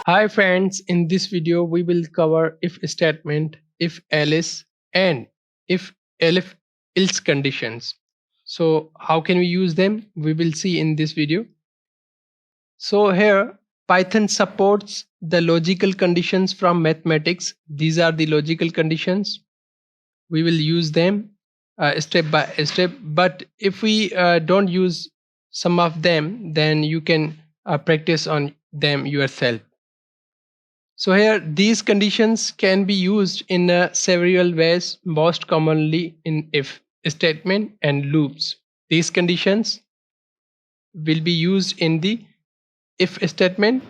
Hi friends, in this video we will cover if statement, if else and if elif else conditions. So how can we use them? We will see in this video. So here Python supports the logical conditions from mathematics. These are the logical conditions. We will use them step by step, but if we don't use some of them, then you can practice on them yourself. So here these conditions can be used in several ways, most commonly in if statement and loops. These conditions will be used in the if statement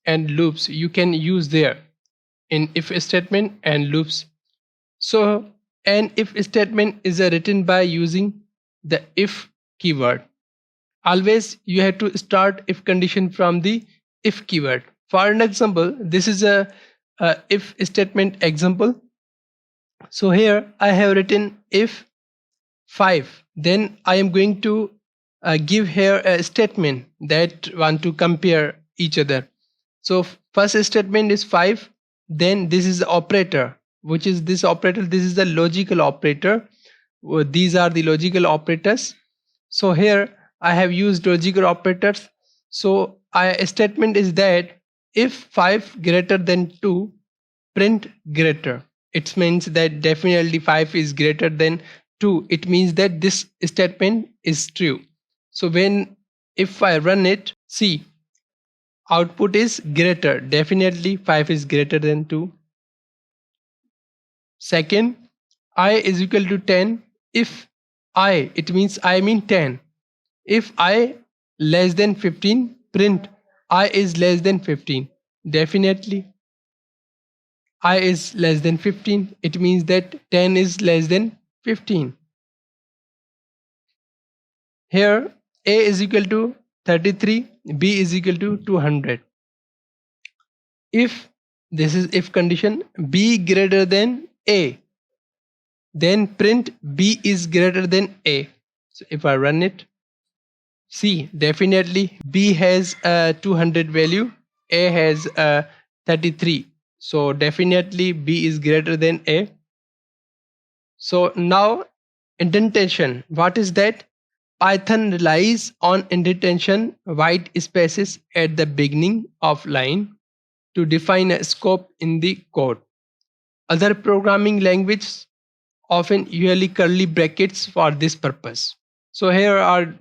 and loops. You can use there in if statement and loops. So an if statement is written by using the if keyword. Always you have to start if condition from the if keyword. For an example, this is a if statement example. So here I have written if 5, then I am going to give here a statement that want to compare each other. So first statement is 5, then this is the operator, which is this operator. This is the logical operator. These are the logical operators. So here I have used logical operators. So a statement is that if 5 greater than 2, print greater. It means that definitely 5 is greater than 2. It means that this statement is true. So if I run it, see, output is greater. Definitely 5 is greater than 2. Second, I is equal to 10. If I, it means I mean 10. If I less than 15, print I is less than 15. Definitely I is less than 15. It means that 10 is less than 15. Here A is equal to 33, B is equal to 200. If this is if condition, B greater than A, then print B is greater than A. So if I run it, see, definitely B has a 200 value, A has a 33. So definitely B is greater than A. So now indentation, what is that? Python relies on indentation, white spaces at the beginning of line, to define a scope in the code. Other programming languages often use curly brackets for this purpose. So here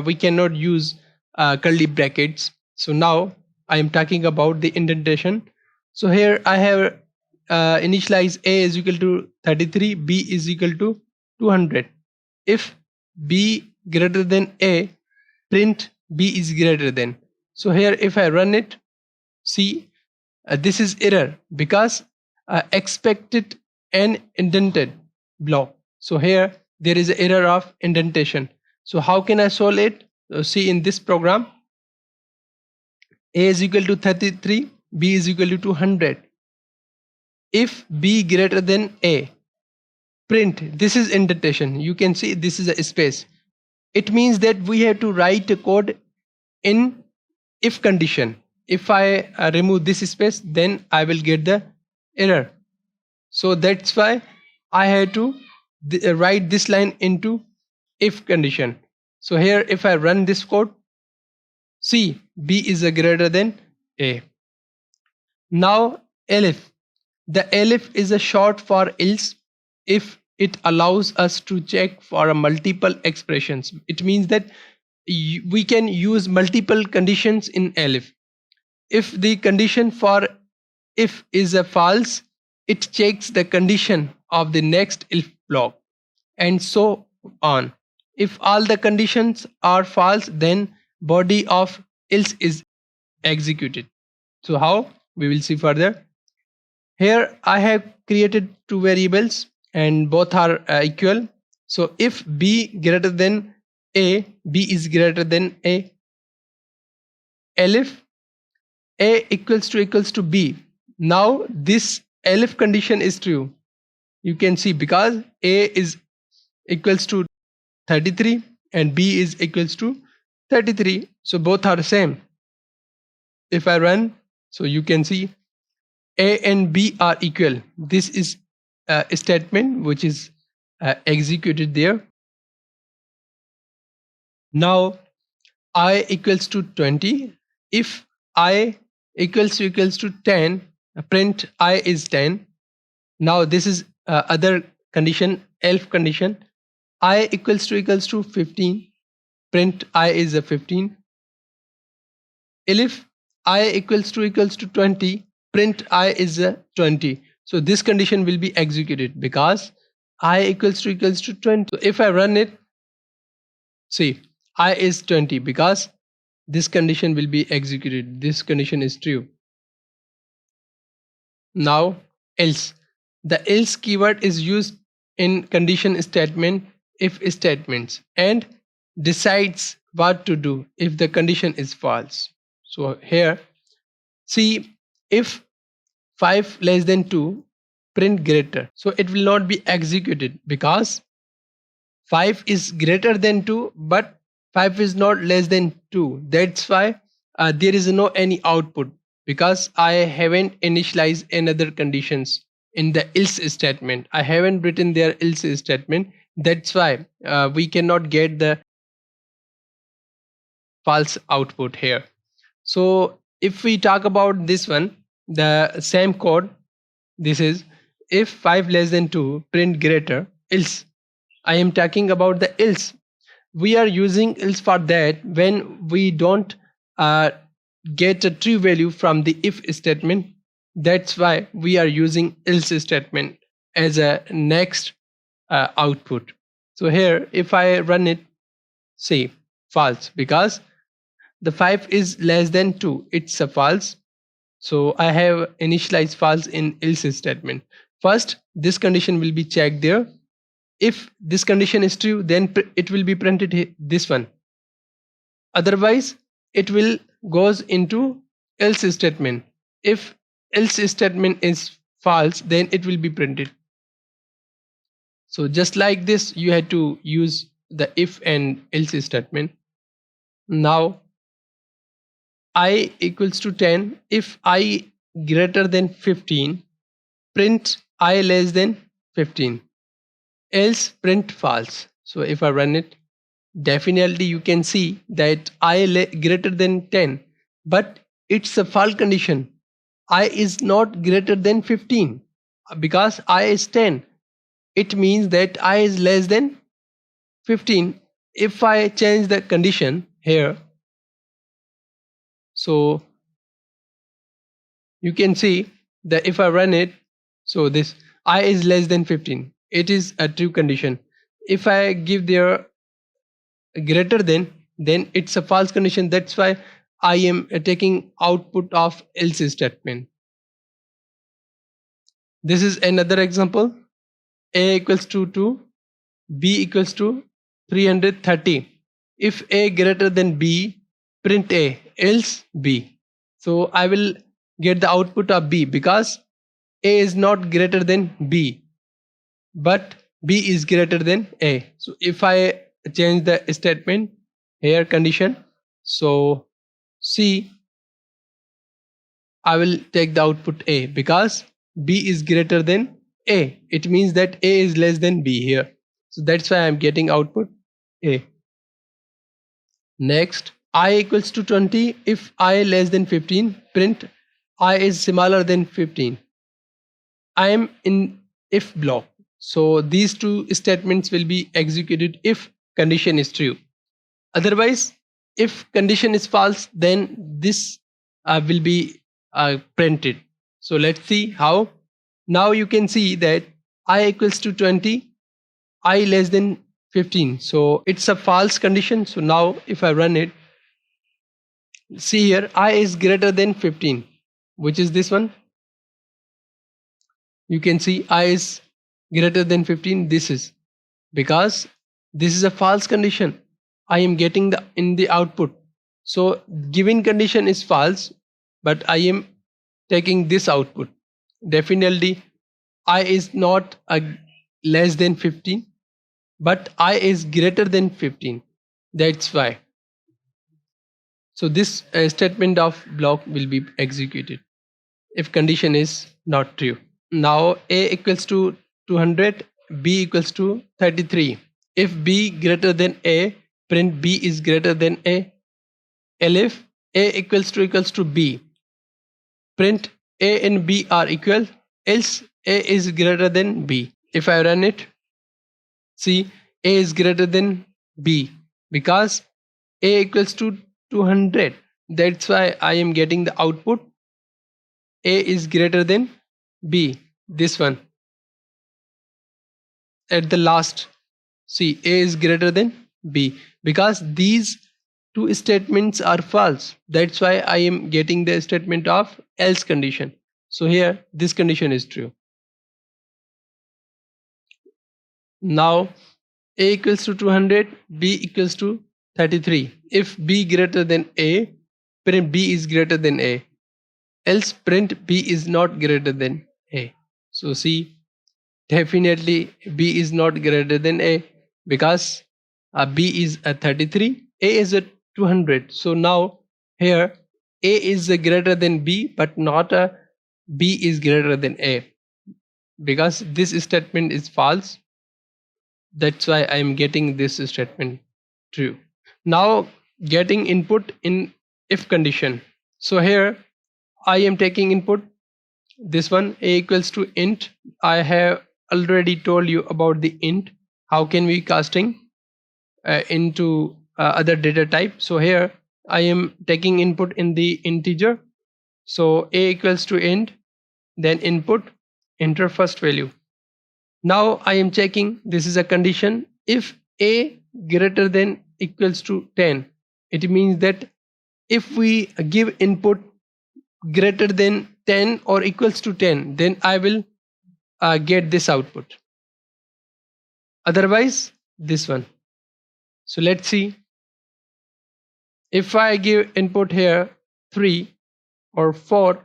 we cannot use curly brackets. So now I am talking about the indentation. So here I have initialize A is equal to 33, B is equal to 200. If B greater than A, print B is greater than. So here if I run it, see, this is error because expected an indented block. So here there is an error of indentation. So how can I solve it? So see, in this program, A is equal to 33, B is equal to 200. If B greater than A, print, this is indentation. You can see this is a space. It means that we have to write a code in if condition. If I remove this space, then I will get the error. So that's why I had to write this line into if condition. So here if I run this code, see, B is a greater than A. Now elif. The elif is a short for else. If it allows us to check for a multiple expressions, it means that we can use multiple conditions in elif. If the condition for if is a false, it checks the condition of the next if block, and so on. If all the conditions are false, then body of else is executed. So how? We will see further. Here I have created two variables and both are equal. So if B greater than A, B is greater than A. Elif A equals to B. Now this elif condition is true. You can see because A is equals to 33 and B is equals to 33. So both are the same. If I run, So you can see A and B are equal. This is a statement which is executed there. Now I equals to 20. If I equals to 10, print I is 10. Now this is other condition, elf condition. I equals to 15, print I is a 15. If I equals to 20, print I is a 20. So this condition will be executed because I equals to 20. So if I run it, see, I is 20 because this condition will be executed. This condition is true. Now else. The else keyword is used in condition statement, if statements, and decides what to do if the condition is false. So here, see, if 5 less than 2, print greater. So it will not be executed because 5 is greater than 2, but 5 is not less than 2. That's why there is no any output, because I haven't initialized another conditions in the else statement. I haven't written their else statement. That's why we cannot get the false output here. So if we talk about this one, the same code, this is if 5 less than 2, print greater, else. I am talking about the else. We are using else for that when we don't get a true value from the if statement. That's why we are using else statement as a next output. So here, if I run it, say false, because the 5 is less than 2, it's a false. So I have initialized false in else statement. First, this condition will be checked there. If this condition is true, then it will be printed here, this one. Otherwise, it will goes into else statement. If else statement is false, then it will be printed. So just like this, you had to use the if and else statement. Now I equals to 10. If I greater than 15, print I less than 15. Else print false. So if I run it, definitely you can see that I greater than 10, but it's a false condition. I is not greater than 15 because I is 10. It means that I is less than 15. If I change the condition here, so you can see that if I run it, so this I is less than 15. It is a true condition. If I give there greater than, then it's a false condition. That's why I am taking output of else statement. This is another example. A equals to 2, B equals to 330. If A greater than B, print A, else B. So I will get the output of B because A is not greater than B, but B is greater than A. So if I change the statement here condition, so C, I will take the output A because B is greater than A. It means that A is less than B here. So that's why I'm getting output A. Next, I equals to 20. If I less than 15, print I is smaller than 15. I am in if block. So these two statements will be executed if condition is true. Otherwise, if condition is false, then this will be printed. So let's see how. Now you can see that I equals to 20, I less than 15. So it's a false condition. So now if I run it, see here, I is greater than 15, which is this one. You can see I is greater than 15. This is because this is a false condition. I am getting the in the output. So given condition is false, but I am taking this output. Definitely I is not a less than 15, but I is greater than 15. That's why. So this statement of block will be executed if condition is not true. Now a equals to 200, b equals to 33. If b greater than a, print b is greater than a. Elif a equals to b, print a and b are equal, else a is greater than b. If I run it, see, a is greater than b because a equals to 200. That's why I am getting the output a is greater than b. This one at the last, see, a is greater than b because these two statements are false. That's why I am getting the statement of else condition. So here this condition is true. Now a equals to 200, b equals to 33. If b greater than a, print b is greater than a. Else print b is not greater than a. So see, definitely b is not greater than a because b is a 33, a is a 200. So now here a is greater than b but not a b is greater than a because this statement is false. That's why I am getting this statement true. Now getting input in if condition. So here I am taking input this one, a equals to int. I have already told you about the int. How can we casting into other data type? So here I am taking input in the integer. So a equals to int, then input, enter first value. Now I am checking, this is a condition. If a greater than equals to 10, it means that if we give input greater than 10 or equals to 10, then I will get this output. Otherwise, this one. So let's see. If I give input here 3 or 4,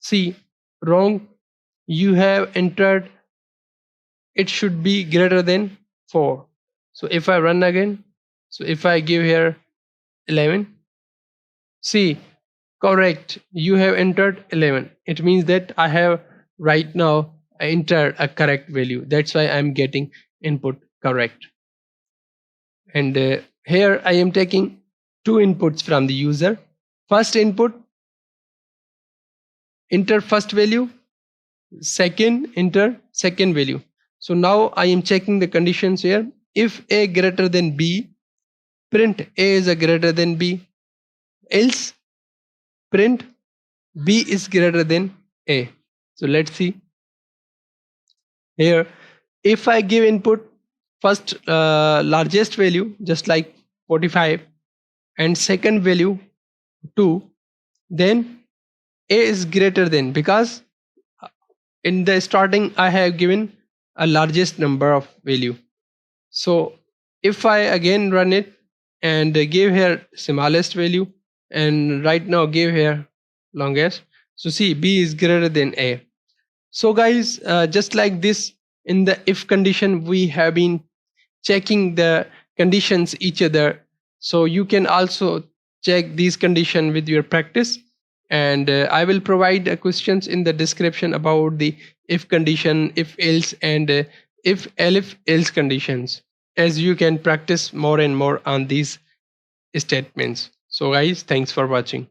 see, wrong. You have entered it should be greater than 4. So if I run again, so if I give here 11, see, correct, you have entered 11. It means that I have right now entered a correct value. That's why I'm getting input correct. And here I am taking two inputs from the user. First input, enter first value. Second, enter second value. So now I am checking the conditions here. If a greater than b, print a is a greater than b. Else print b is greater than a. So let's see. Here, if I give input first largest value, just like 45, and second value 2, then a is greater than, because in the starting I have given a largest number of value. So if I again run it and give here smallest value and right now give here longest, so see, b is greater than a. So guys, just like this, in the if condition we have been checking the conditions each other. So you can also check these conditions with your practice, and I will provide questions in the description about the if condition, if else, and if-elif-else conditions, as you can practice more and more on these statements. So guys, thanks for watching.